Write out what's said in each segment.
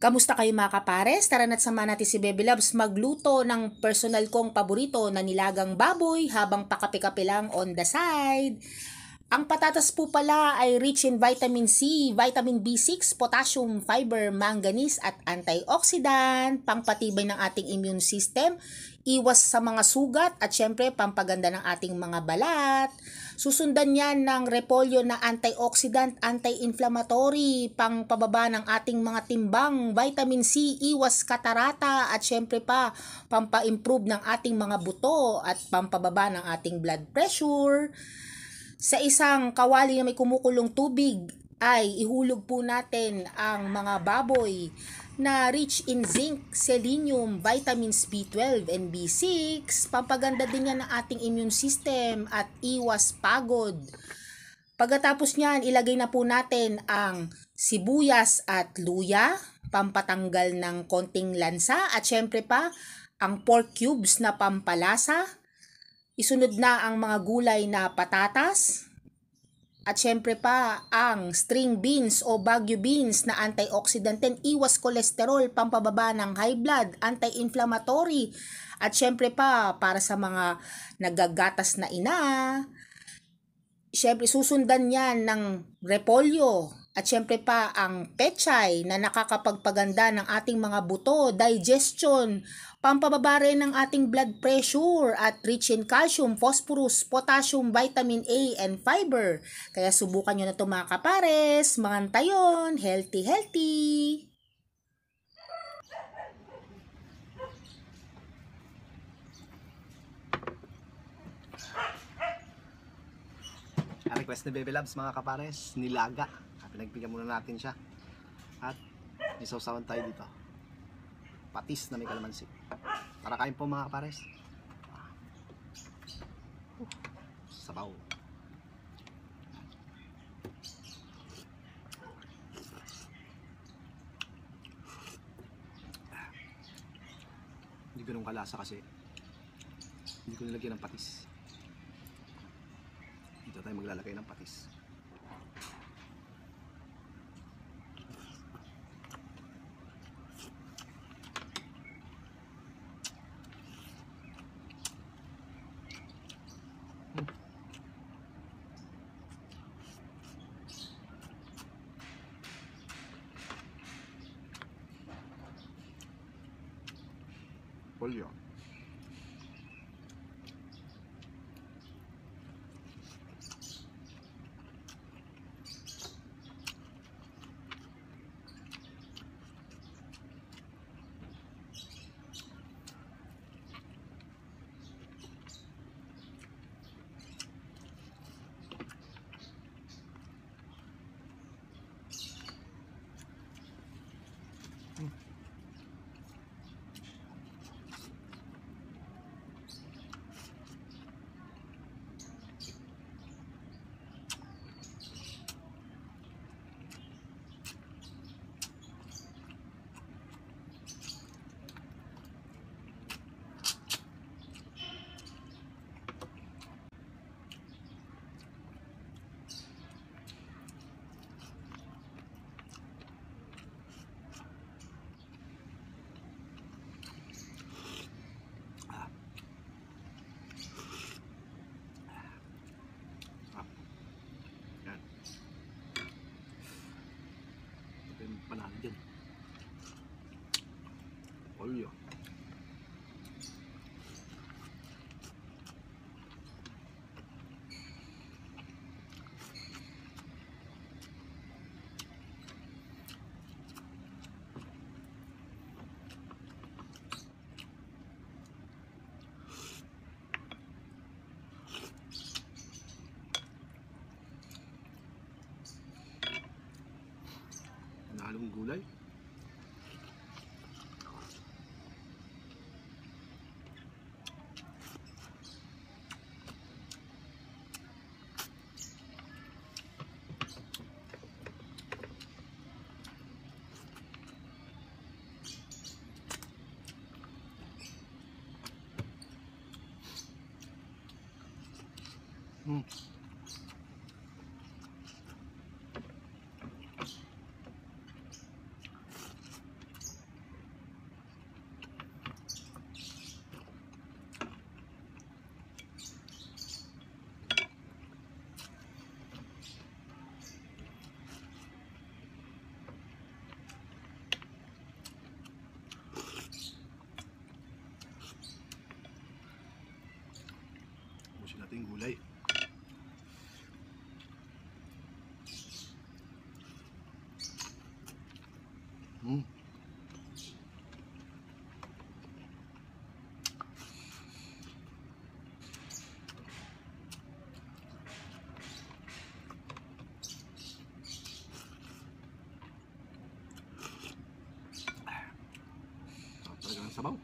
Kamusta kayo mga kapares? Tara na't samahan natin si Bebe Loves magluto ng personal kong paborito na nilagang baboy habang pakape-kape lang on the side. Ang patatas po pala ay rich in vitamin C, vitamin B6, potassium, fiber, manganese at antioxidant, pangpatibay ng ating immune system, iwas sa mga sugat at syempre pampaganda ng ating mga balat. Susundan yan ng repolyo na antioxidant, anti-inflammatory, pangpababa ng ating mga timbang, vitamin C, iwas katarata at syempre pa pampa-improve ng ating mga buto at pampababa ng ating blood pressure. Sa isang kawali na may kumukulong tubig ay ihulog po natin ang mga baboy na rich in zinc, selenium, vitamins B12 and B6. Pampaganda din yan ng ating immune system at iwas pagod. Pagkatapos niyan, ilagay na po natin ang sibuyas at luya, pampatanggal ng konting lansa at syempre pa ang pork cubes na pampalasa. Isunod na ang mga gulay na patatas at syempre pa ang string beans o Baguio beans na antioxidant din, iwas kolesterol, pampababa ng high blood, anti-inflammatory at syempre pa para sa mga nagagatas na ina. Syempre susundan yan ng repolyo at syempre pa ang pechay na nakakapagpaganda ng ating mga buto, digestion, pampababa rin ng ating blood pressure at rich in calcium, phosphorus, potassium, vitamin A and fiber. Kaya subukan nyo na ito mga kapares, mga antayon, healthy healthy! Ang request ni Bebe Loves mga kapares, nilaga. Pinagbigyan muna natin siya. At isawsawan tayo dito. Patis na may kalamansi. Tara kain po mga kapares. Sabaw. Hindi ganun kalasa kasi hindi ko nilagyan ng patis. Dito tayo maglalagay ng patis. Pollo. Panalo dyan. Pollo. Panalong gulay. ating gulay. Talaga ng sabaw.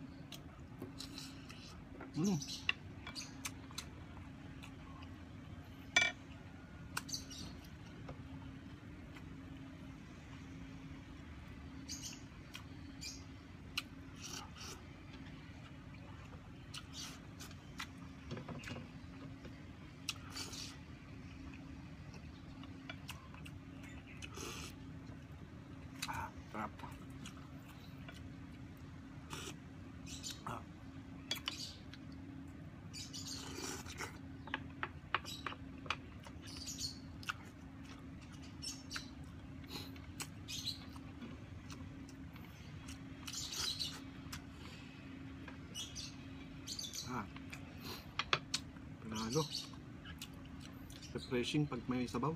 Sarap. Panalo. Refreshing pag may sabaw.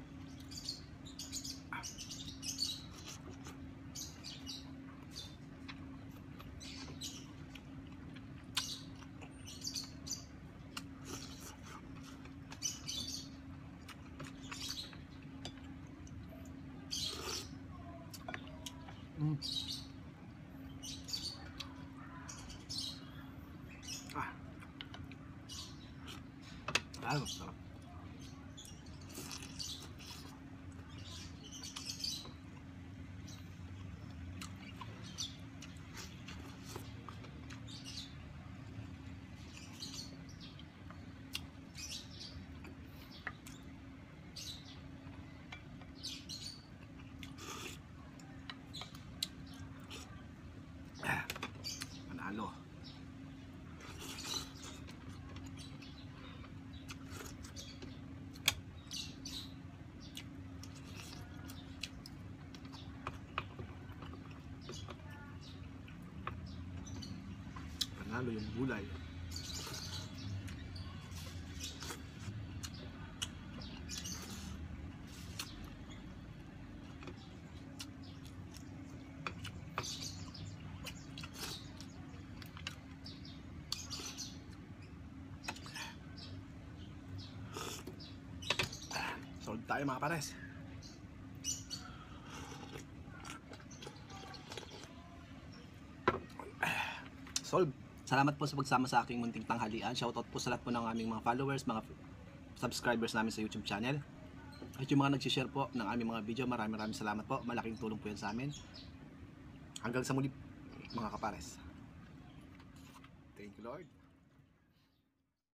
Sarap. Panalo. Panalo yung gulay. Solve tayo mga pares. Solve. Salamat po sa pagsama sa aking munting tanghalian. Shoutout po sa lahat po ng aming mga followers, mga subscribers namin sa YouTube channel. At yung mga nagsishare po ng aming mga video, maraming salamat po. Malaking tulong po yan sa amin. Hanggang sa muli mga kapares. Thank you Lord.